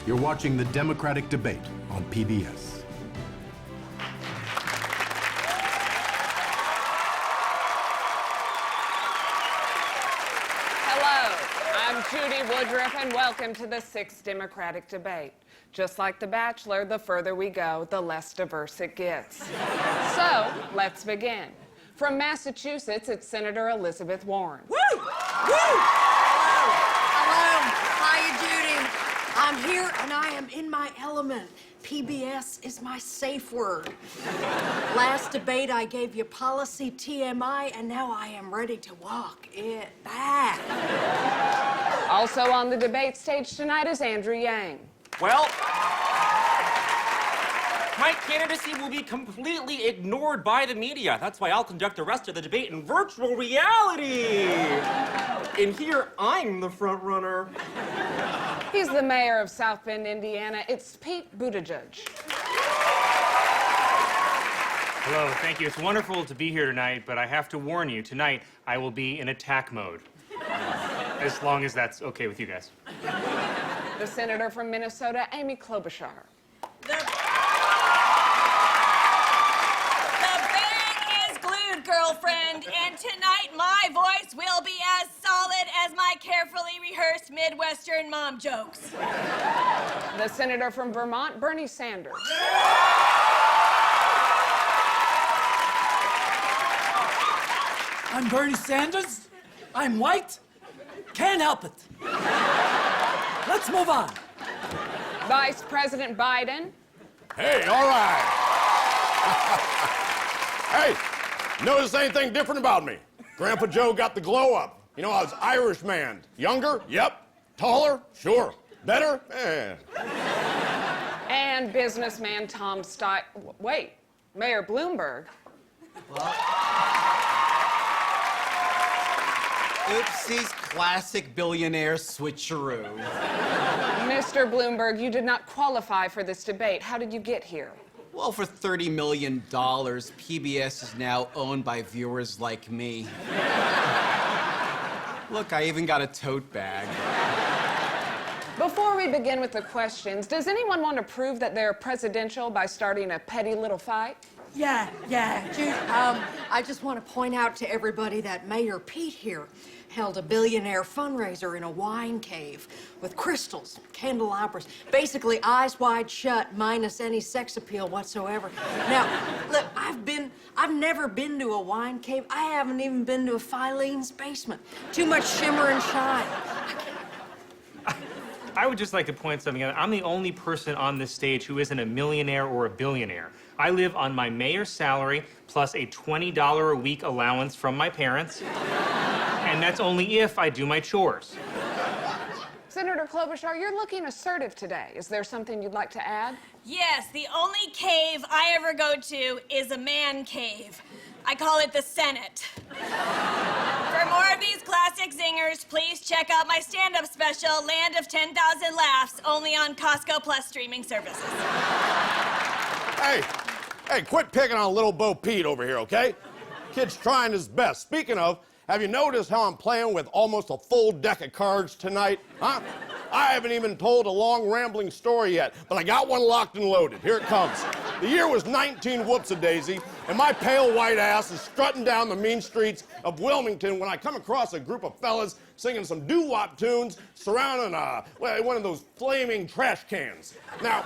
You're watching the Democratic Debate on PBS. I'm Judy Woodruff, and welcome to the 6th Democratic Debate. Just like The Bachelor, the further we go, the less diverse it gets. So, let's begin. From Massachusetts, it's Senator Elizabeth Warren. Woo! Woo! Hello. Hiya, Judy. I'm here, and I am in my element. PBS is my safe word. Last debate, I gave you policy TMI, and now I am ready to walk it back. Also on the debate stage tonight is Andrew Yang. Well, my candidacy will be completely ignored by the media. That's why I'll conduct the rest of the debate in virtual reality. And here, I'm the front runner. He's the mayor of South Bend, Indiana. It's Pete Buttigieg. Hello, thank you. It's wonderful to be here tonight, but I have to warn you, tonight I will be in attack mode. As long as that's okay with you guys. The senator from Minnesota, Amy Klobuchar. The bang is glued, girlfriend, and tonight my voice will be as solid as my carefully rehearsed Midwestern mom jokes. The senator from Vermont, Bernie Sanders. I'm Bernie Sanders. I'm white. Can't help it. Let's move on. Vice President Biden. Hey, all right. Hey, notice anything different about me? Grandpa Joe got the glow up. You know, I was Irish man. Younger? Yep. Taller? Sure. Better? And businessman Tom Steyer. Wait, Mayor Bloomberg. Oopsies, classic billionaire switcheroo. Mr. Bloomberg, you did not qualify for this debate. How did you get here? Well, for $30 million, PBS is now owned by viewers like me. Look, I even got a tote bag. Before we begin with the questions, does anyone want to prove that they're presidential by starting a petty little fight? Yeah. Jude, I just want to point out to everybody that Mayor Pete here held a billionaire fundraiser in a wine cave with crystals, candelabras, basically eyes wide shut, minus any sex appeal whatsoever. Now, look, I've never been to a wine cave. I haven't even been to a Filene's basement. Too much shimmer and shine. I would just like to point something out. I'm the only person on this stage who isn't a millionaire or a billionaire. I live on my mayor's salary plus a $20 a week allowance from my parents. And that's only if I do my chores. Senator Klobuchar, you're looking assertive today. Is there something you'd like to add? Yes, the only cave I ever go to is a man cave. I call it the Senate. For more of these classic zingers, please check out my stand-up special, Land of 10,000 Laughs, only on Costco Plus streaming services. Hey, quit picking on little Bo Pete over here, okay? Kid's trying his best. Speaking of, have you noticed how I'm playing with almost a full deck of cards tonight? Huh? I haven't even told a long, rambling story yet, but I got one locked and loaded. Here it comes. The year was 19 whoops-a-daisy, and my pale white ass is strutting down the mean streets of Wilmington when I come across a group of fellas singing some doo-wop tunes surrounding one of those flaming trash cans. Now,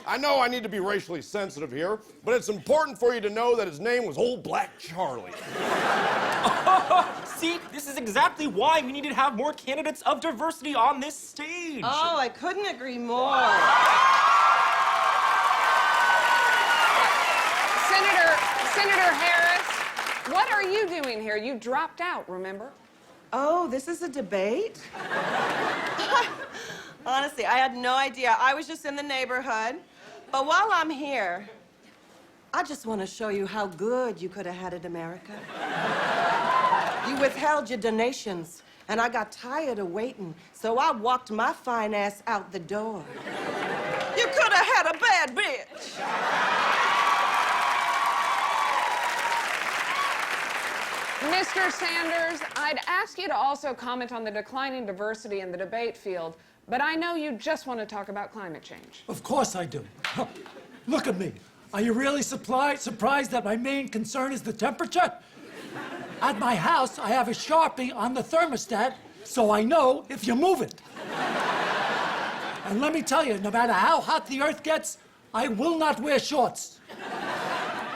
I know I need to be racially sensitive here, but it's important for you to know that his name was Old Black Charlie. See, this is exactly why we need to have more candidates of diversity on this stage. Oh, I couldn't agree more. Senator Harris, what are you doing here? You dropped out, remember? Oh, this is a debate? Honestly, I had no idea. I was just in the neighborhood. But while I'm here, I just want to show you how good you could have had it, America. You withheld your donations, and I got tired of waiting, so I walked my fine ass out the door. You could have had a bad bitch. Mr. Sanders, I'd ask you to also comment on the declining diversity in the debate field. But I know you just want to talk about climate change. Of course I do. Look at me. Are you really surprised that my main concern is the temperature? At my house, I have a Sharpie on the thermostat, so I know if you move it. And let me tell you, no matter how hot the earth gets, I will not wear shorts.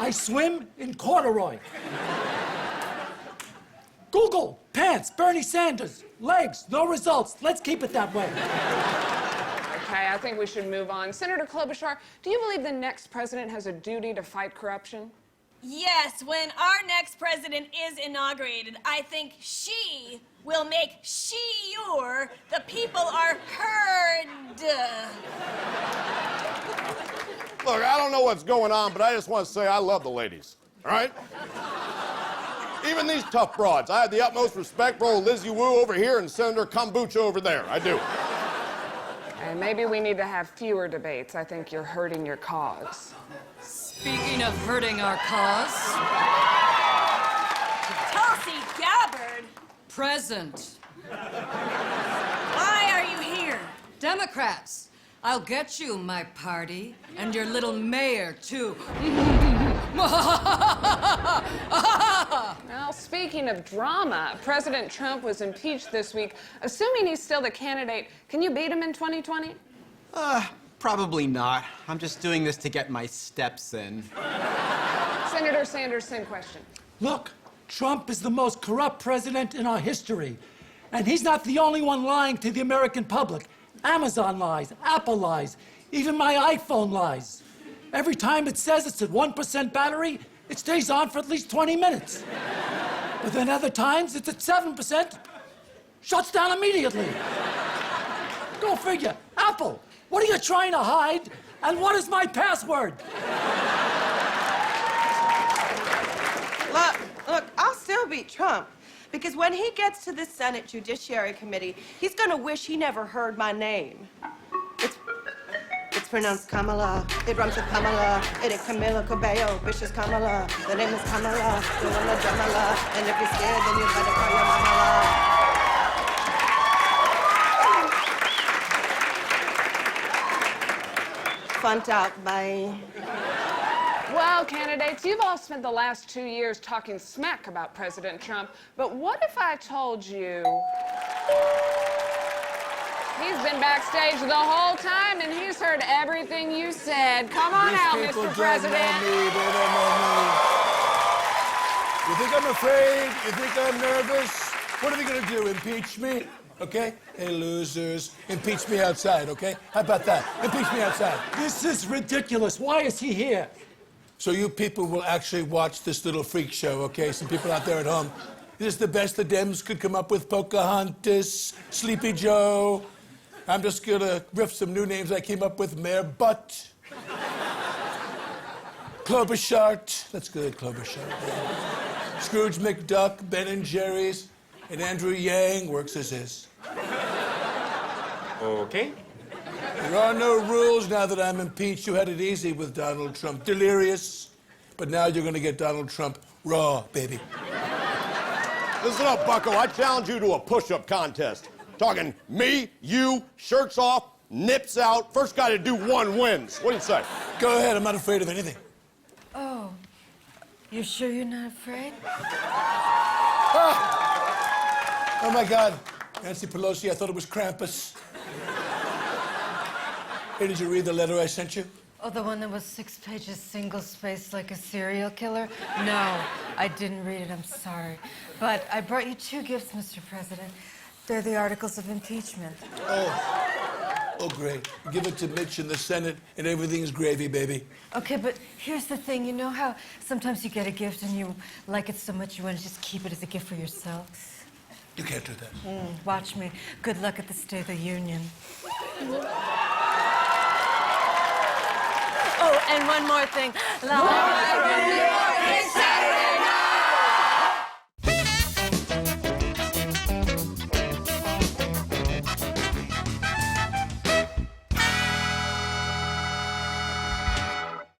I swim in corduroy. Google, pants, Bernie Sanders, legs, no results. Let's keep it that way. Okay, I think we should move on. Senator Klobuchar, do you believe the next president has a duty to fight corruption? Yes, when our next president is inaugurated, I think she will make sure the people are heard. Look, I don't know what's going on, but I just want to say I love the ladies, all right? Even these tough broads. I have the utmost respect for old Lizzie Wu over here and Senator Kombucha over there. I do. And maybe we need to have fewer debates. I think you're hurting your cause. Speaking of hurting our cause, Tulsi Gabbard, present. why are you here? Democrats, I'll get you, my party, and your little mayor, too. Well, speaking of drama, President Trump was impeached this week. Assuming he's still the candidate, can you beat him in 2020? Probably not. I'm just doing this to get my steps in. Senator Sanders, same question. Look, Trump is the most corrupt president in our history. And he's not the only one lying to the American public. Amazon lies, Apple lies, even my iPhone lies. Every time it says it's at 1% battery, it stays on for at least 20 minutes. But then other times it's at 7%, shuts down immediately. Go figure. Apple, what are you trying to hide? And what is my password? Look, I'll still beat Trump. Because when he gets to the Senate Judiciary Committee, he's gonna wish he never heard my name. It's pronounced Kamala. It rhymes with Kamala. It is Camila Cabello. Vicious Kamala. The name is Kamala. The one of Jamala. And if you're scared, then you better call your mama. Funt out, bye. Well, candidates, you've all spent the last 2 years talking smack about President Trump, but what if I told you he's been backstage the whole time and he's heard everything you said? Come on out, Mr. President. They don't know me. You think I'm afraid? You think I'm nervous? What are they gonna do, impeach me? Okay? Hey, losers. Impeach me outside, okay? How about that? Impeach me outside. This is ridiculous. Why is he here? So you people will actually watch this little freak show, okay? Some people out there at home. This is the best the Dems could come up with. Pocahontas, Sleepy Joe. I'm just gonna riff some new names I came up with. Mayor Butt. Klobuchar. That's good, Klobuchar. Yeah. Scrooge McDuck, Ben and Jerry's, and Andrew Yang works as is. Okay. There are no rules now that I'm impeached. You had it easy with Donald Trump. Delirious. But now you're gonna get Donald Trump raw, baby. Listen up, bucko. I challenge you to a push-up contest. Talking me, you, shirts off, nips out. First guy to do one wins. What do you say? Go ahead. I'm not afraid of anything. Oh, you sure you're not afraid? Oh, my God. Nancy Pelosi, I thought it was Krampus. Hey, did you read the letter I sent you? Oh, the one that was 6 pages single-spaced like a serial killer? No, I didn't read it, I'm sorry. But I brought you 2 gifts, Mr. President. They're the articles of impeachment. Oh, great. Give it to Mitch in the Senate, and everything's gravy, baby. Okay, but here's the thing. You know how sometimes you get a gift and you like it so much you want to just keep it as a gift for yourself? You can't do that. Watch me. Good luck at the State of the Union. Oh, and one more thing.